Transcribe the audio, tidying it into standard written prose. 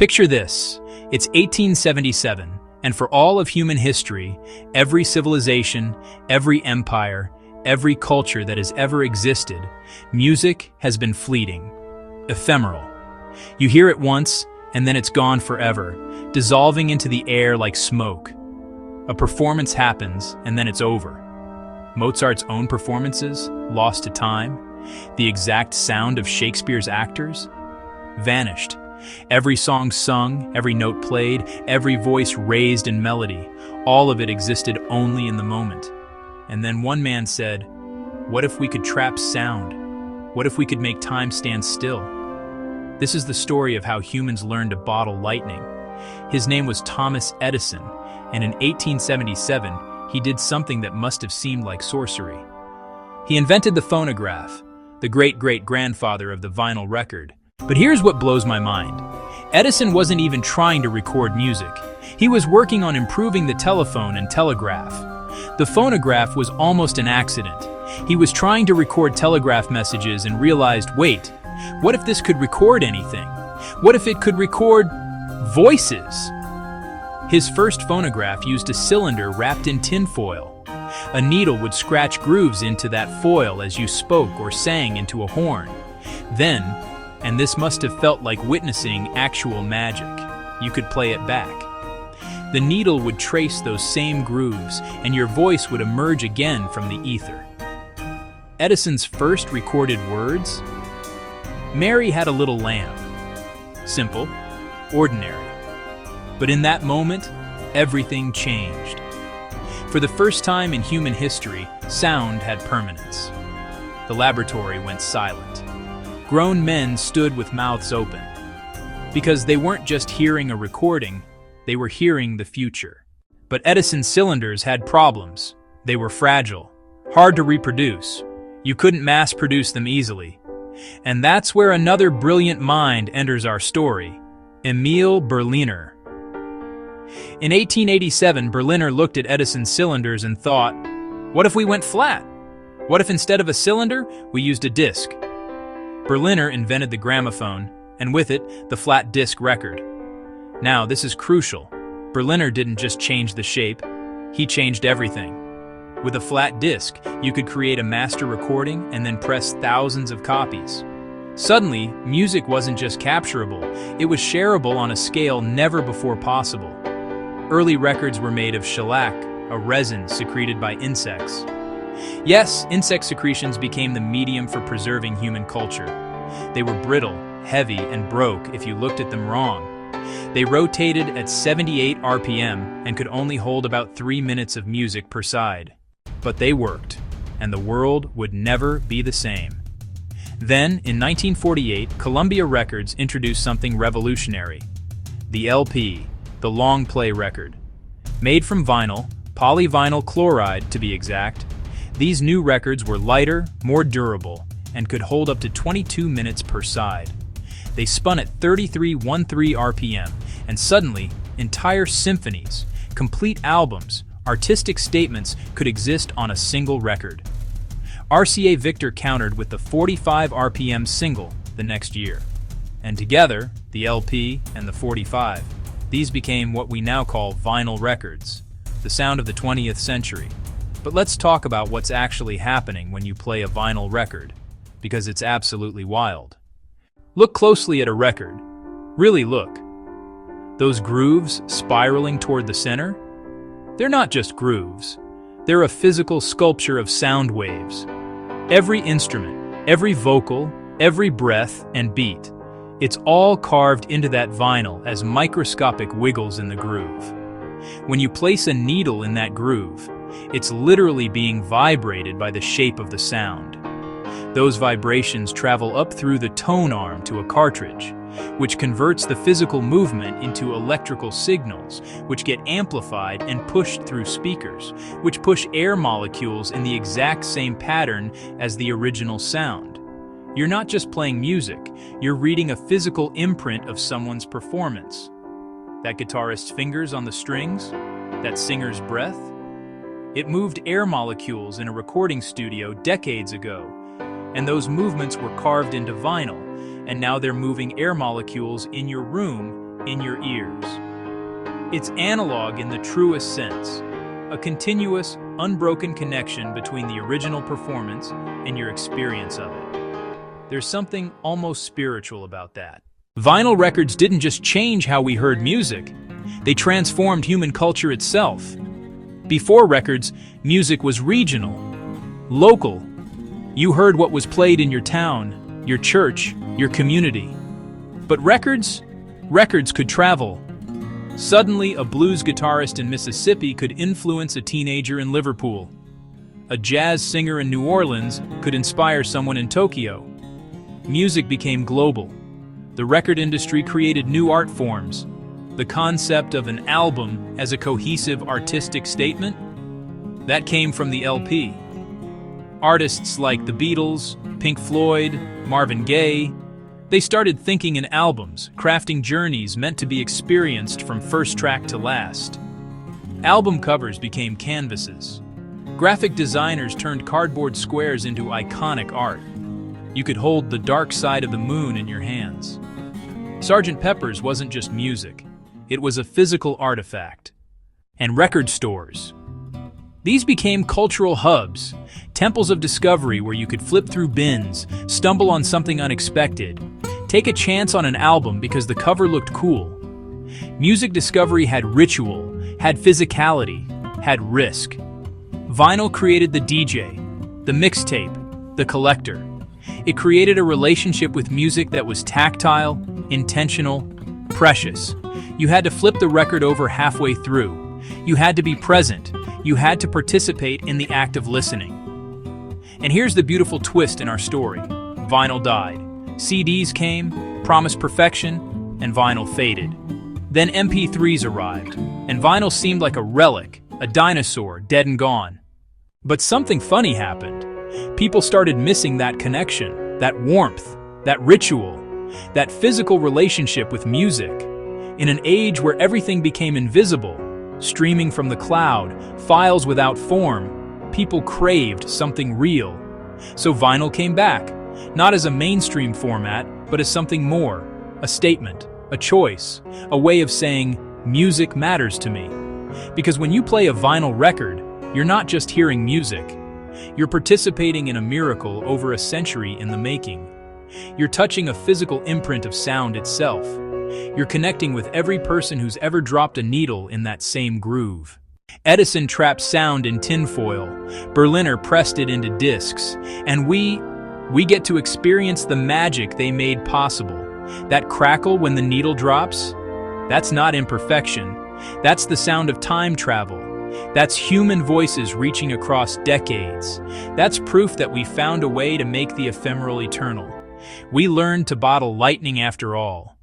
Picture this. It's 1877, and for all of human history, every civilization, every empire, every culture that has ever existed, music has been fleeting, ephemeral. You hear it once, and then it's gone forever, dissolving into the air like smoke. A performance happens, and then it's over. Mozart's own performances, lost to time, the exact sound of Shakespeare's actors, vanished. Every song sung, every note played, every voice raised in melody, all of it existed only in the moment. And then one man said, "What if we could trap sound? What if we could make time stand still?" This is the story of how humans learned to bottle lightning. His name was Thomas Edison, and in 1877, he did something that must have seemed like sorcery. He invented the phonograph, the great-great-grandfather of the vinyl record. But here's what blows my mind. Edison wasn't even trying to record music. He was working on improving the telephone and telegraph. The phonograph was almost an accident. He was trying to record telegraph messages and realized, wait, what if this could record anything? What if it could record voices? His first phonograph used a cylinder wrapped in tinfoil. A needle would scratch grooves into that foil as you spoke or sang into a horn. Then, and this must have felt like witnessing actual magic, you could play it back. The needle would trace those same grooves, and your voice would emerge again from the ether. Edison's first recorded words? Mary had a little lamb. Simple, ordinary. But in that moment, everything changed. For the first time in human history, sound had permanence. The laboratory went silent. Grown men stood with mouths open. Because they weren't just hearing a recording, they were hearing the future. But Edison's cylinders had problems. They were fragile, hard to reproduce. You couldn't mass produce them easily. And that's where another brilliant mind enters our story, Emile Berliner. In 1887, Berliner looked at Edison's cylinders and thought, what if we went flat? What if instead of a cylinder, we used a disc? Berliner invented the gramophone, and with it, the flat disc record. Now, this is crucial. Berliner didn't just change the shape, he changed everything. With a flat disc, you could create a master recording and then press thousands of copies. Suddenly, music wasn't just capturable, it was shareable on a scale never before possible. Early records were made of shellac, a resin secreted by insects. Yes, insect secretions became the medium for preserving human culture. They were brittle, heavy, and broke if you looked at them wrong. They rotated at 78 RPM and could only hold about 3 minutes of music per side. But they worked, and the world would never be the same. Then, in 1948, Columbia Records introduced something revolutionary. The LP, the long play record. Made from vinyl, polyvinyl chloride to be exact, these new records were lighter, more durable, and could hold up to 22 minutes per side. They spun at 3313 RPM, and suddenly, entire symphonies, complete albums, artistic statements could exist on a single record. RCA Victor countered with the 45 RPM single the next year. And together, the LP and the 45, these became what we now call vinyl records, the sound of the 20th century. But let's talk about what's actually happening when you play a vinyl record, because it's absolutely wild. Look closely at a record. Really look. Those grooves spiraling toward the center? They're not just grooves. They're a physical sculpture of sound waves. Every instrument, every vocal, every breath and beat, it's all carved into that vinyl as microscopic wiggles in the groove. When you place a needle in that groove, it's literally being vibrated by the shape of the sound. Those vibrations travel up through the tone arm to a cartridge, which converts the physical movement into electrical signals, which get amplified and pushed through speakers, which push air molecules in the exact same pattern as the original sound. You're not just playing music, you're reading a physical imprint of someone's performance. That guitarist's fingers on the strings, that singer's breath. It moved air molecules in a recording studio decades ago, and those movements were carved into vinyl, and now they're moving air molecules in your room in your ears. It's analog in the truest sense, a continuous, unbroken connection between the original performance and your experience of it. There's something almost spiritual about that. Vinyl records didn't just change how we heard music, they transformed human culture itself. Before records, music was regional, local. You heard what was played in your town, your church, your community. But records could travel. Suddenly, a blues guitarist in Mississippi could influence a teenager in Liverpool. A jazz singer in New Orleans could inspire someone in Tokyo. Music became global. The record industry created new art forms. The concept of an album as a cohesive artistic statement, that came from the LP. Artists like the Beatles, Pink Floyd, Marvin Gaye, they started thinking in albums, crafting journeys meant to be experienced from first track to last. Album covers became canvases. Graphic designers turned cardboard squares into iconic art. You could hold the dark side of the moon in your hands. Sgt. Pepper's wasn't just music. It was a physical artifact. And record stores. These became cultural hubs, temples of discovery where you could flip through bins, stumble on something unexpected, take a chance on an album because the cover looked cool. Music discovery had ritual, had physicality, had risk. Vinyl created the DJ, the mixtape, the collector. It created a relationship with music that was tactile, intentional, precious. You had to flip the record over halfway through. You had to be present. You had to participate in the act of listening. And here's the beautiful twist in our story. Vinyl died. CDs came, promised perfection, and vinyl faded. Then MP3s arrived, and vinyl seemed like a relic, a dinosaur, dead and gone. But something funny happened. People started missing that connection, that warmth, that ritual, that physical relationship with music. In an age where everything became invisible, streaming from the cloud, files without form, people craved something real. So vinyl came back, not as a mainstream format, but as something more, a statement, a choice, a way of saying, music matters to me. Because when you play a vinyl record, you're not just hearing music. You're participating in a miracle over a century in the making. You're touching a physical imprint of sound itself. You're connecting with every person who's ever dropped a needle in that same groove. Edison trapped sound in tinfoil, Berliner pressed it into discs, and we get to experience the magic they made possible. That crackle when the needle drops, that's not imperfection. That's the sound of time travel. That's human voices reaching across decades. That's proof that we found a way to make the ephemeral eternal. We learned to bottle lightning after all.